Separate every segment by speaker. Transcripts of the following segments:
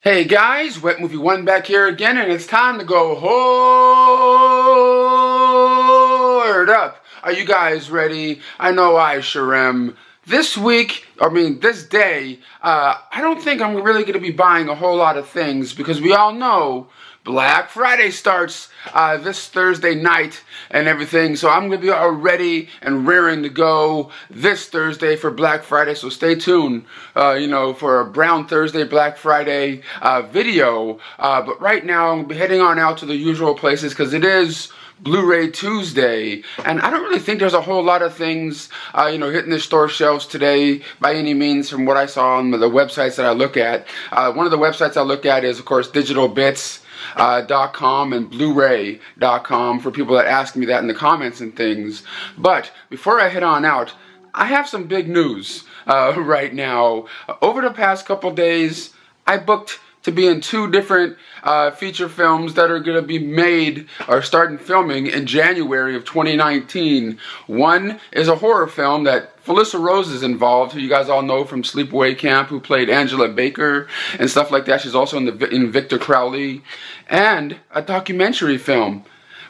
Speaker 1: Hey guys, Wet Movie 1 back here again, and it's time to go hoard up. Are you guys ready? I know I sure am. This day, I don't think I'm really going to be buying a whole lot of things because we all know Black Friday starts this Thursday night and everything. So I'm going to be all ready and raring to go this Thursday for Black Friday. So stay tuned, for a Brown Thursday Black Friday video. But right now I'm going to be heading on out to the usual places because it is Blu-ray Tuesday, and I don't really think there's a whole lot of things, hitting the store shelves today by any means from what I saw on the websites that I look at. One of the websites I look at is, of course, digitalbits.com and blu-ray.com for people that ask me that in the comments and things. But before I head on out, I have some big news right now. Over the past couple days, I booked to be in two different feature films that are going to be made or starting filming in January of 2019. One is a horror film that Felissa Rose is involved, who you guys all know from Sleepaway Camp, who played Angela Baker and stuff like that. She's also in Victor Crowley. And a documentary film,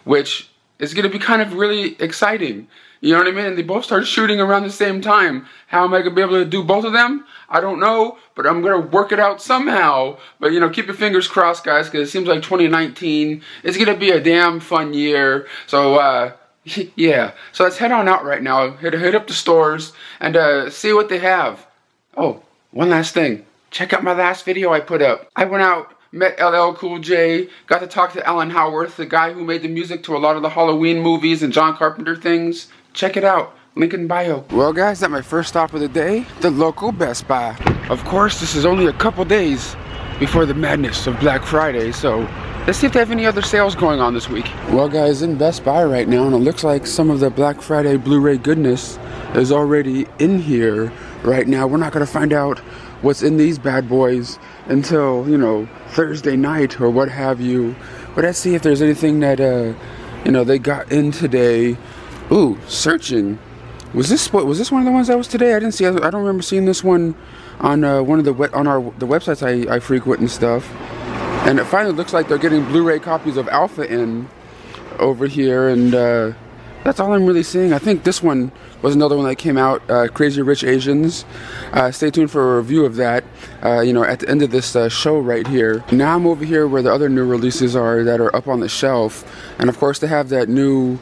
Speaker 1: which is going to be kind of really exciting. You know what I mean? And they both start shooting around the same time. How am I going to be able to do both of them? I don't know, but I'm going to work it out somehow. But, keep your fingers crossed, guys, because it seems like 2019 is going to be a damn fun year. So, yeah. So let's head on out right now. Hit up the stores and see what they have. Oh, one last thing. Check out my last video I put up. I went out, met LL Cool J, got to talk to Alan Howarth, the guy who made the music to a lot of the Halloween movies and John Carpenter things. Check it out. Link in bio. Well guys, that's my first stop of the day, the local Best Buy. Of course, this is only a couple days before the madness of Black Friday, so let's see if they have any other sales going on this week. Well guys, in Best Buy right now, and it looks like some of the Black Friday Blu-ray goodness is already in here right now. We're not going to find out what's in these bad boys until, Thursday night or what have you. But let's see if there's anything that, they got in today. Ooh, searching. Was this one of the ones that was today? I didn't see. I don't remember seeing this one on one of the websites I frequent and stuff. And it finally looks like they're getting Blu-ray copies of Alpha in over here, and that's all I'm really seeing. I think this one was another one that came out, Crazy Rich Asians. Stay tuned for a review of that, at the end of this show right here. Now I'm over here where the other new releases are that are up on the shelf. And of course they have that new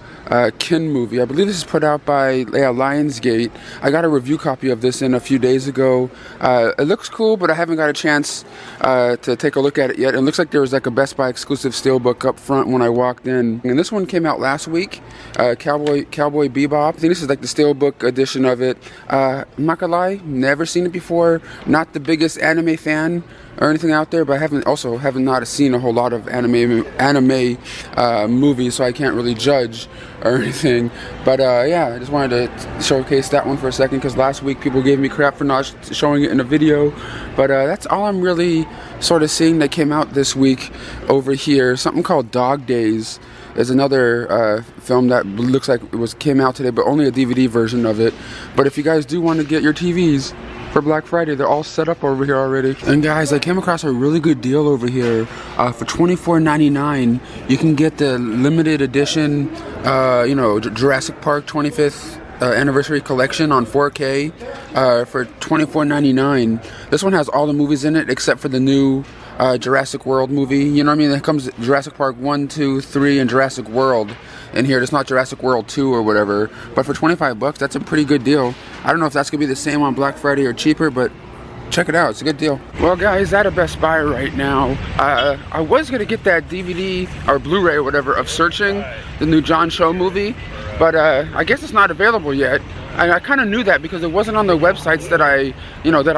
Speaker 1: Kin movie. I believe this is put out by Lionsgate. I got a review copy of this in a few days ago. It looks cool, but I haven't got a chance to take a look at it yet. It looks like there was like a Best Buy exclusive steelbook up front when I walked in. And this one came out last week, Cowboy Bebop. I think this is like the steelbook edition of it. I'm not gonna lie, never seen it before. Not the biggest anime fan or anything out there, but I haven't not seen a whole lot of anime movies, so I can't really judge or anything. But I just wanted to showcase that one for a second because last week people gave me crap for not showing it in a video. But that's all I'm really sort of seeing that came out this week over here. Something called Dog Days is another film that looks like it came out today, but only a DVD version of it. But if you guys do want to get your TVs for Black Friday, they're all set up over here already. And guys, I came across a really good deal over here. For $24.99, you can get the limited edition, Jurassic Park 25th anniversary collection on 4K for $24.99. This one has all the movies in it except for the new Jurassic World movie. You know what I mean? It comes Jurassic Park 1, 2, 3, and Jurassic World in here. It's not Jurassic World 2 or whatever. But for $25, that's a pretty good deal. I don't know if that's going to be the same on Black Friday or cheaper, but check it out. It's a good deal. Well, guys, at a Best Buy right now, I was going to get that DVD or Blu-ray or whatever of Searching, the new John Cho movie, but I guess it's not available yet. I kind of knew that because it wasn't on the websites that I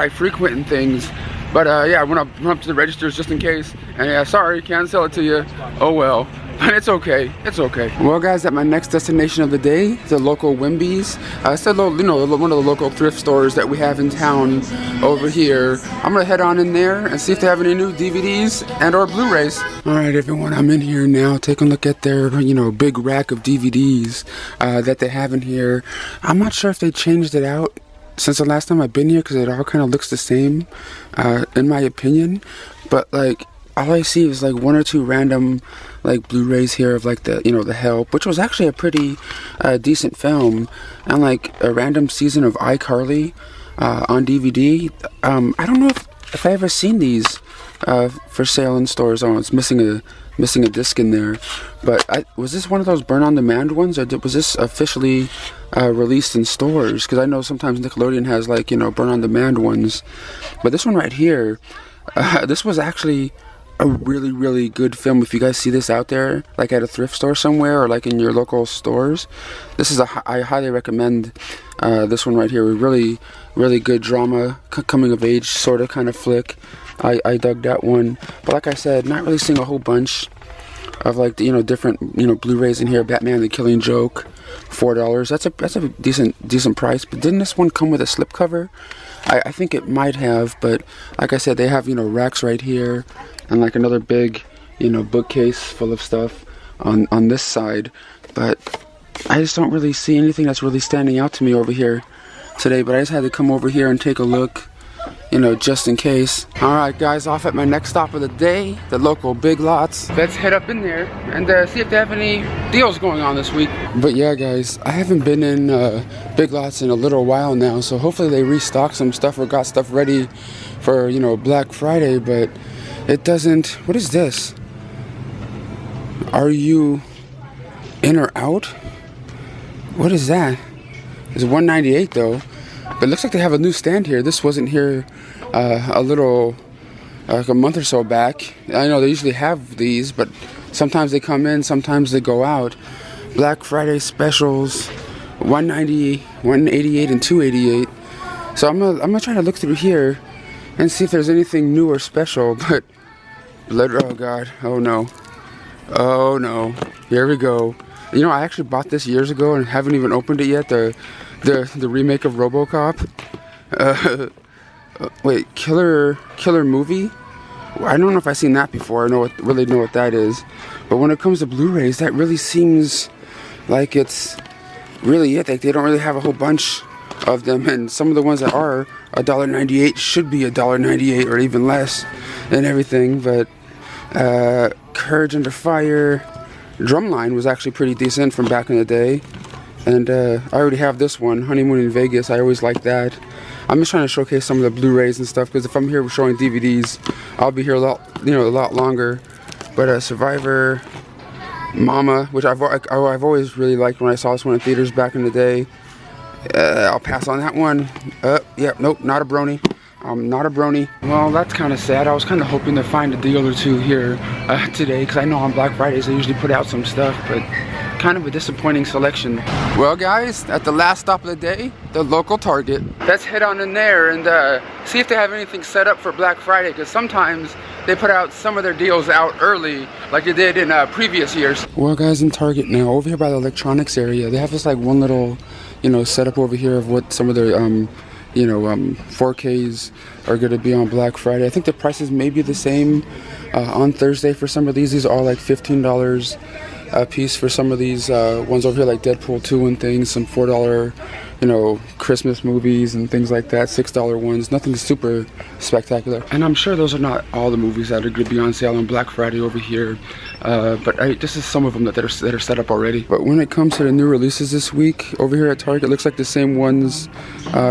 Speaker 1: frequent and things. But I went up to the registers just in case, and sorry, can't sell it to you. Oh well. But it's okay. It's okay. Well, guys, at my next destination of the day, the local Wimbies. It's one of the local thrift stores that we have in town over here. I'm gonna head on in there and see if they have any new DVDs and/or Blu-rays. All right, everyone, I'm in here now. Take a look at their, big rack of DVDs that they have in here. I'm not sure if they changed it out since the last time I've been here because it all kind of looks the same, in my opinion. but like all I see is like one or two random like Blu-rays here of like the the Help, which was actually a pretty decent film, and like a random season of iCarly on DVD. I don't know if I ever seen these for sale in stores. Oh, it's missing a disc in there. But was this one of those burn on demand ones, or was this officially released in stores? Because I know sometimes Nickelodeon has like burn on demand ones, but this one right here, this was actually a really good film. If you guys see this out there like at a thrift store somewhere or like in your local stores, this is I highly recommend this one right here. Really good drama, coming of age sort of kind of flick. I dug that one, but like I said, not really seeing a whole bunch of like different Blu-rays in here. Batman the Killing Joke, $4. That's a decent price. But didn't this one come with a slipcover? I think it might have, but like I said, they have racks right here and like another big bookcase full of stuff on this side. But I just don't really see anything that's really standing out to me over here today. But I just had to come over here and take a look, just in case. Alright guys, off at my next stop of the day, the local Big Lots. Let's head up in there and see if they have any deals going on this week. But yeah guys, I haven't been in Big Lots in a little while now, so hopefully they restock some stuff or got stuff ready for Black Friday. But it doesn't. What is this? Are you in or out? What is that? It's $198 though. But it looks like they have a new stand here. This wasn't here a little, like a month or so back. I know they usually have these, but sometimes they come in, sometimes they go out. Black Friday specials, $190, $188, and $288. So I'm gonna try to look through here and see if there's anything new or special. But oh god, oh no, here we go. I actually bought this years ago and haven't even opened it yet. The remake of RoboCop. Wait, killer movie? I don't know if I've seen that before. I really know what that is. But when it comes to Blu-rays, that really seems like it's really it. Like they don't really have a whole bunch of them, and some of the ones that are $1.98 should be $1.98 or even less and everything. But Courage Under Fire, Drumline was actually pretty decent from back in the day. And I already have this one, Honeymoon in Vegas. I always like that. I'm just trying to showcase some of the Blu-rays and stuff, because if I'm here showing DVDs, I'll be here a lot longer. But Survivor, Mama, which I've always really liked when I saw this one in theaters back in the day. I'll pass on that one. Yep, nope, not a brony. Not a brony. Well, that's kind of sad. I was kind of hoping to find a deal or two here today, because I know on Black Fridays they usually put out some stuff, but kind of a disappointing selection. Well guys, at the last stop of the day, the local Target. Let's head on in there and see if they have anything set up for Black Friday, because sometimes they put out some of their deals out early like they did in previous years. Well guys, in Target now, over here by the electronics area, they have this like one little setup over here of what some of their 4Ks are going to be on Black Friday. I think the prices may be the same on Thursday for some of these. These are all like $15 a piece for some of these ones over here, like Deadpool 2 and things, some $4 Christmas movies and things like that, $6 ones, nothing super spectacular. And I'm sure those are not all the movies that are going to be on sale on Black Friday over here, but this is some of them that are set up already. But when it comes to the new releases this week over here at Target, it looks like the same ones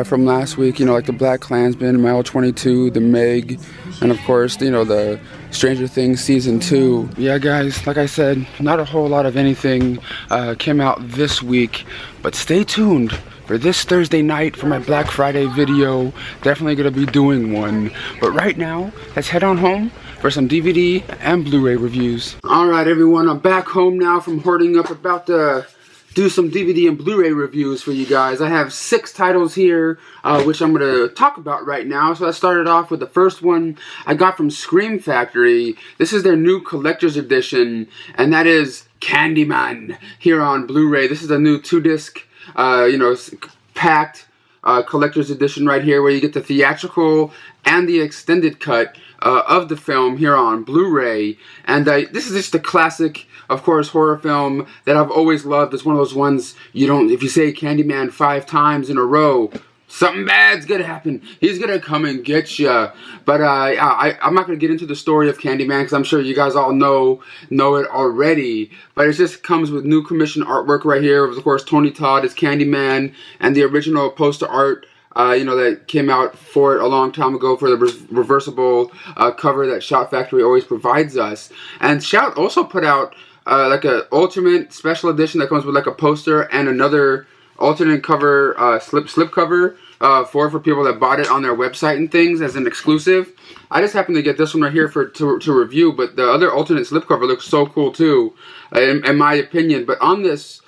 Speaker 1: from last week, like the Black Klansman, Mile 22, the Meg, and of course, the Stranger Things Season 2. Yeah guys, like I said, not a whole lot of anything came out this week, but stay tuned for this Thursday night for my Black Friday video. Definitely gonna be doing one. But right now, let's head on home for some DVD and Blu-ray reviews. Alright everyone, I'm back home now from Hoarding Up, about to do some DVD and Blu-ray reviews for you guys. I have 6 titles here, which I'm going to talk about right now. So I started off with the first one I got from Scream Factory. This is their new collector's edition, and that is Candyman here on Blu-ray. This is a new 2-disc, packed collector's edition right here, where you get the theatrical and the extended cut of the film here on Blu-ray. And this is just a classic, of course, horror film that I've always loved. It's one of those ones if you say Candyman 5 times in a row, something bad's gonna happen. He's gonna come and get you. But I'm not gonna get into the story of Candyman because I'm sure you guys all know it already. But it just comes with new commission artwork right here. Of course, Tony Todd is Candyman, and the original poster art, that came out for it a long time ago for the reversible cover that Shout Factory always provides us. And Shout also put out like an ultimate special edition that comes with like a poster and another alternate cover, slip cover for people that bought it on their website and things as an exclusive. I just happened to get this one right here to review, but the other alternate slip cover looks so cool too, in my opinion. But on this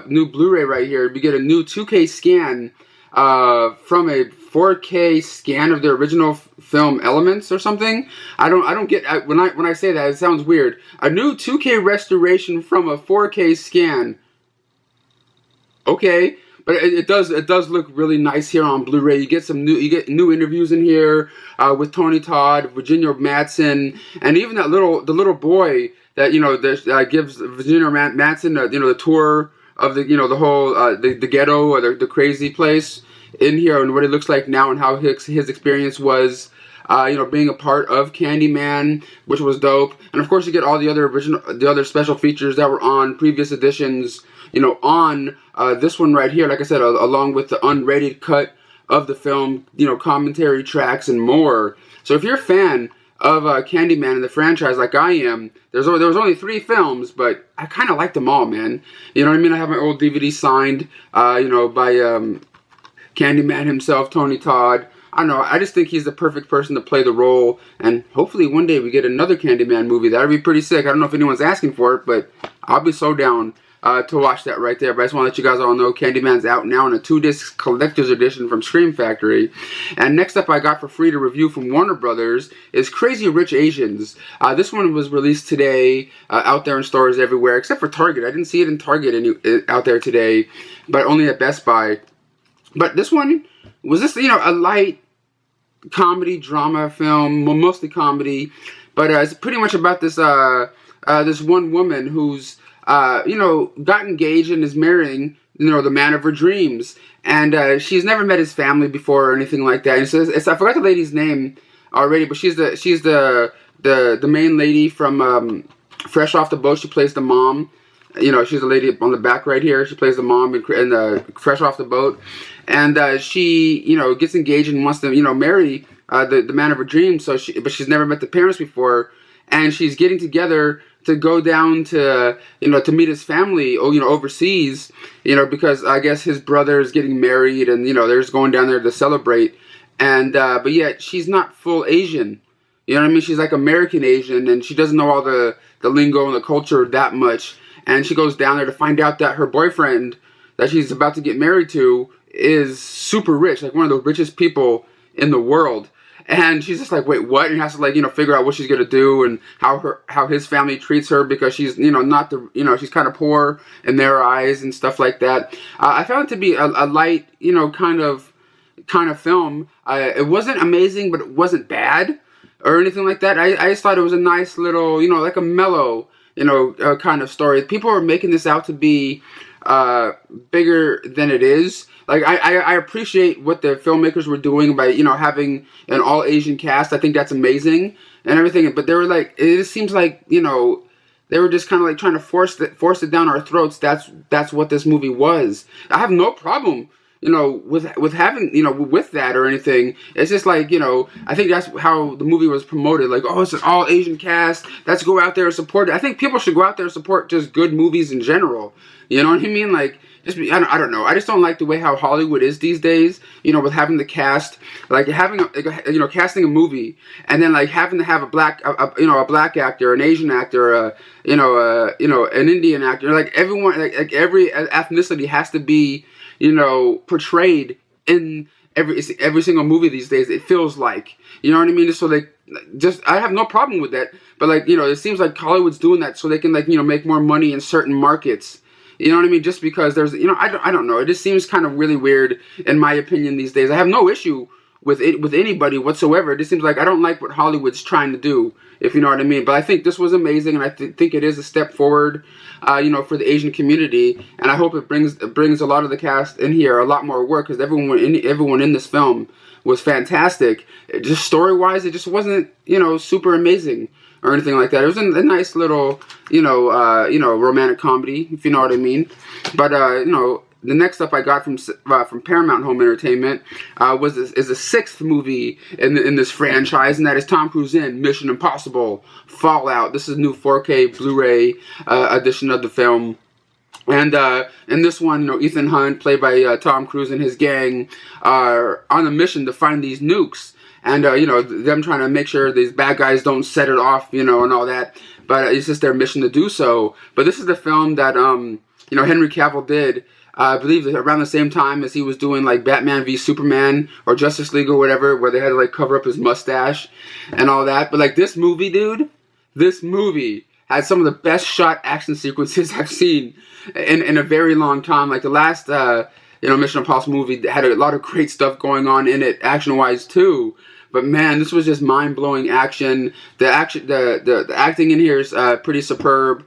Speaker 1: new Blu-ray right here, we get a new 2K scan from a 4K scan of the original film Elements or something. I don't get when I say that, it sounds weird. A new 2K restoration from a 4K scan. Okay, but it does look really nice here on Blu-ray. You get new interviews in here with Tony Todd, Virginia Madsen, and even the little boy that gives Virginia Madsen the tour of the whole the ghetto or the crazy place in here, and what it looks like now, and how his experience was being a part of Candyman, which was dope. And of course you get all the other special features that were on previous editions, on this one right here, like I said, along with the unrated cut of the film, commentary tracks and more. So if you're a fan of Candyman and the franchise like I am, there was only 3 films, but I kind of liked them all, man. You know what I mean? I have my old DVD signed, by Candyman himself, Tony Todd. I don't know, I just think he's the perfect person to play the role, and hopefully one day we get another Candyman movie. That would be pretty sick. I don't know if anyone's asking for it, but I'll be so down to watch that right there. But I just want to let you guys all know Candyman's out now in a 2-disc collector's edition from Scream Factory. And next up I got for free to review from Warner Brothers is Crazy Rich Asians. This one was released today out there in stores everywhere, except for Target. I didn't see it in Target out there today, but only at Best Buy. But this one was just, a light comedy drama film, mostly comedy, but it's pretty much about this this one woman who's got engaged and is marrying the man of her dreams, and she's never met his family before or anything like that. And so I forgot the lady's name already, but she's the main lady from Fresh Off the Boat. She plays the mom. She's the lady on the back right here. She plays the mom in Fresh Off the Boat. And she, gets engaged and wants to, marry the man of her dreams. But she's never met the parents before. And she's getting together to go down to, to meet his family, overseas, because I guess his brother is getting married and, they're just going down there to celebrate. And, but yet she's not full Asian. You know what I mean? She's like American Asian, and she doesn't know all the lingo and the culture that much. And she goes down there to find out that her boyfriend that she's about to get married to is super rich, like one of the richest people in the world. And she's just like, wait, what? And has to figure out what she's gonna do and how his family treats her, because she's not the she's kind of poor in their eyes and stuff like that. I found it to be a light kind of film. It wasn't amazing, but it wasn't bad or anything like that. I just thought it was a nice little like a mellow kind of story. People are making this out to be bigger than it is. Like, I appreciate what the filmmakers were doing by, having an all-Asian cast. I think that's amazing and everything. But they were like, it just seems like, they were just kind of like trying to force it down our throats. That's what this movie was. I have no problem, with having, with that or anything. It's just like, I think that's how the movie was promoted. Like, oh, it's an all-Asian cast. Let's go out there and support it. I think people should go out there and support just good movies in general. You know what I mean? Like, I don't know. I just don't like the way how Hollywood is these days. With having the cast, like having casting a movie and then like having to have a black actor, an Asian actor, an Indian actor. Like everyone, like every ethnicity has to be portrayed in every single movie these days. It feels like, you know what I mean? So I have no problem with that. But like, it seems like Hollywood's doing that so they can make more money in certain markets. You know what I mean? Just because there's, I don't know. It just seems kind of really weird, in my opinion, these days. I have no issue with anybody whatsoever. It just seems like I don't like what Hollywood's trying to do, if you know what I mean. But I think this was amazing, and I think it is a step forward, for the Asian community. And I hope it brings a lot of the cast in here a lot more work, because everyone in this film was fantastic. Just story-wise, it just wasn't super amazing or anything like that. It was a nice little romantic comedy, if you know what I mean. But the next up I got from Paramount Home Entertainment is the sixth movie in this franchise, and that is Tom Cruise in Mission Impossible Fallout. This is a new 4K Blu-ray edition of the film. And in this one, Ethan Hunt, played by Tom Cruise, and his gang are on a mission to find these nukes. And, them trying to make sure these bad guys don't set it off, and all that. But it's just their mission to do so. But this is the film that, Henry Cavill did, I believe, around the same time as he was doing, like, Batman v Superman or Justice League or whatever, where they had to, like, cover up his mustache and all that. But, like, this movie, dude, this movie had some of the best shot action sequences I've seen in a very long time. Like, the last, Mission Impossible movie had a lot of great stuff going on in it, action-wise, too. But man, this was just mind-blowing action. The acting in here is pretty superb.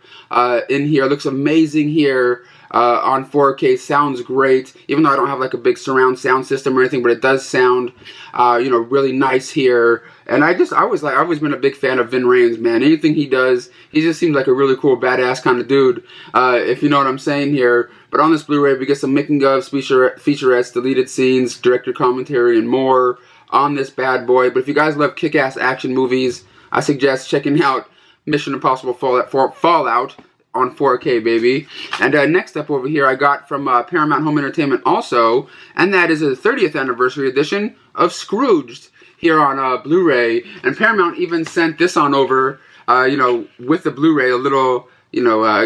Speaker 1: In here, looks amazing here on 4K. Sounds great. Even though I don't have like a big surround sound system or anything, but it does sound, really nice here. And I've always been a big fan of Vin Rames, man. Anything he does, he just seems like a really cool, badass kind of dude. If you know what I'm saying here. But on this Blu-ray, we get some making of, featurettes, deleted scenes, director commentary, and more on this bad boy. But if you guys love kick-ass action movies, I suggest checking out Mission Impossible Fallout on 4K, baby. And next up over here, I got from Paramount Home Entertainment also, and that is a 30th anniversary edition of Scrooged here on Blu-ray. And Paramount even sent this on over, with the Blu-ray, a little,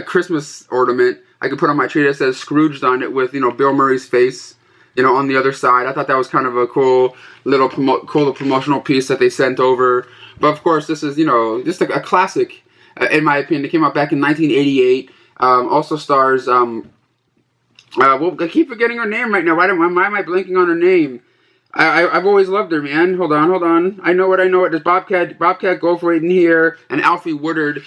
Speaker 1: Christmas ornament I could put on my tree that says Scrooged on it with, Bill Murray's face, on the other side. I thought that was kind of a cool little promotional piece that they sent over. But of course, this is, just a classic, in my opinion. It came out back in 1988. Also stars, well, I keep forgetting her name right now. Why am I blanking on her name? I've always loved her, man. Hold on. I know it. There's Bobcat Goldthwait in here, and Alfre Woodard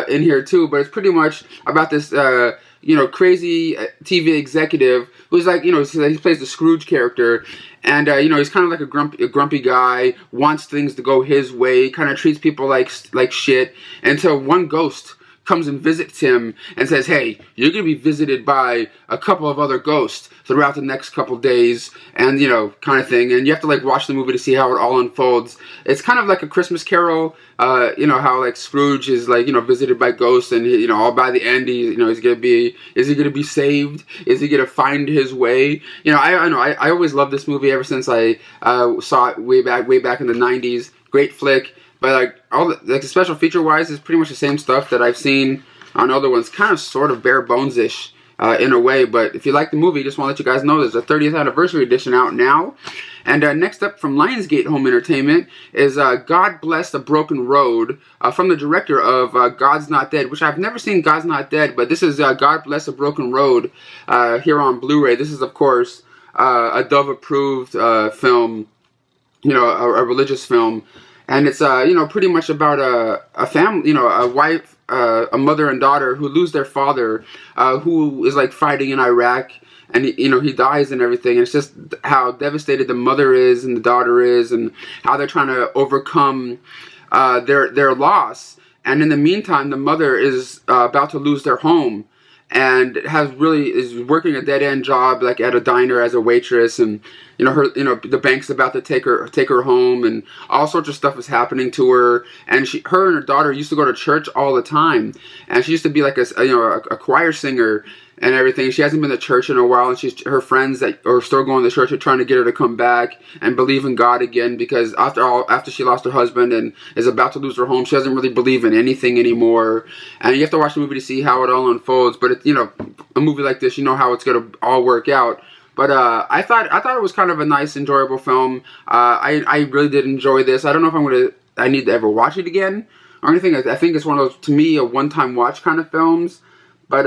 Speaker 1: in here too. But it's pretty much about this, crazy TV executive who's like, he plays the Scrooge character, and he's kind of like a grumpy guy, wants things to go his way, kind of treats people like shit, until one ghost comes and visits him and says, hey, you're going to be visited by a couple of other ghosts throughout the next couple days, and, kind of thing. And you have to, like, watch the movie to see how it all unfolds. It's kind of like a Christmas Carol, how, like, Scrooge is, like, visited by ghosts, and, all by the end, is he going to be saved? Is he going to find his way? I always loved this movie ever since I saw it way back in the 90s. Great flick. But the special feature wise is pretty much the same stuff that I've seen on other ones. Kind of sort of bare bones-ish in a way. But if you like the movie, just want to let you guys know there's a 30th anniversary edition out now. And next up from Lionsgate Home Entertainment is God Bless the Broken Road from the director of God's Not Dead, which I've never seen God's Not Dead, but this is God Bless the Broken Road here on Blu-ray. This is, of course, a Dove-approved film, a religious film. And it's, pretty much about a family, a wife, a mother and daughter who lose their father, who is, like, fighting in Iraq. And, he dies and everything. And it's just how devastated the mother is and the daughter is, and how they're trying to overcome their loss. And in the meantime, the mother is about to lose their home, and is working a dead-end job, like at a diner as a waitress, and the bank's about to take her home, and all sorts of stuff is happening to her. And her and her daughter used to go to church all the time, and she used to be like a choir singer and everything. She hasn't been to church in a while, and her friends that are still going to church are trying to get her to come back and believe in God again, because after she lost her husband and is about to lose her home, she doesn't really believe in anything anymore. And you have to watch the movie to see how it all unfolds. But a movie like this, how it's going to all work out. But I thought it was kind of a nice, enjoyable film. I really did enjoy this. I don't know if I need to ever watch it again or anything. I think it's one of those, to me, a one-time watch kind of films. But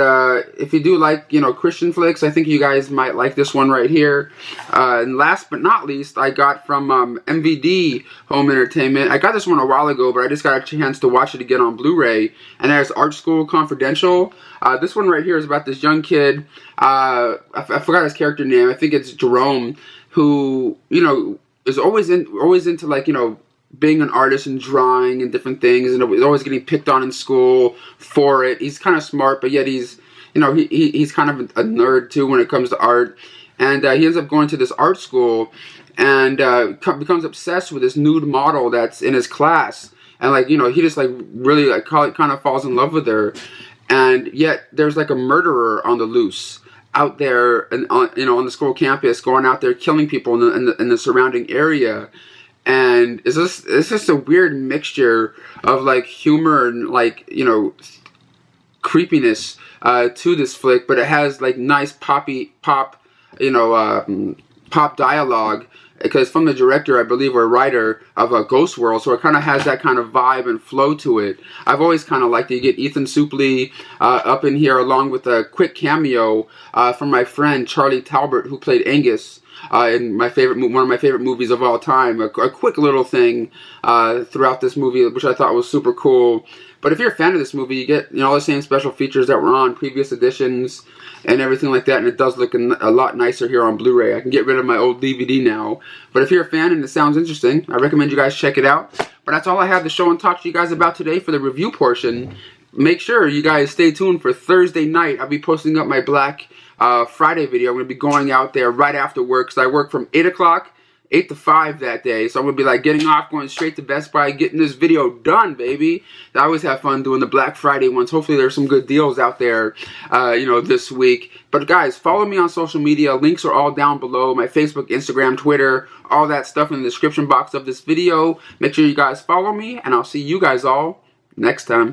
Speaker 1: if you do like, you know, Christian flicks, I think you guys might like this one right here. And last but not least, I got from MVD Home Entertainment. I got this one a while ago, but I just got a chance to watch it again on Blu-ray. And there's Art School Confidential. This one right here is about this young kid. I forgot his character name. I think it's Jerome, who, you know, is always into, like, you know, being an artist and drawing and different things, and he's always getting picked on in school for it. He's kind of smart, but yet he's, you know, he's kind of a nerd too when it comes to art. And he ends up going to this art school and becomes obsessed with this nude model that's in his class. And, like, you know, he just, like, really, like, kind of falls in love with her. And yet there's, like, a murderer on the loose out there, and you know, on the school campus, going out there killing people in the surrounding area. And it's just a weird mixture of, like, humor and, like, you know, creepiness to this flick, but it has, like, nice pop dialogue, because from the director, I believe, or writer of Ghost World, so it kind of has that kind of vibe and flow to it. I've always kind of liked it. You get Ethan Suplee up in here, along with a quick cameo from my friend Charlie Talbert, who played Angus in one of my favorite movies of all time. A quick little thing throughout this movie, which I thought was super cool. But if you're a fan of this movie, you get, you know, all the same special features that were on previous editions and everything like that, and it does look a lot nicer here on Blu-ray. I can get rid of my old DVD now. But if you're a fan and it sounds interesting, I recommend you guys check it out. But that's all I have to show and talk to you guys about today for the review portion. Make sure you guys stay tuned for Thursday night. I'll be posting up my Black Friday video. I'm going to be going out there right after work, because I work from 8 o'clock, 8 to 5 that day. So I'm going to be, like, getting off, going straight to Best Buy, getting this video done, baby. I always have fun doing the Black Friday ones. Hopefully there's some good deals out there, you know, this week. But guys, follow me on social media. Links are all down below. My Facebook, Instagram, Twitter, all that stuff in the description box of this video. Make sure you guys follow me, and I'll see you guys all next time.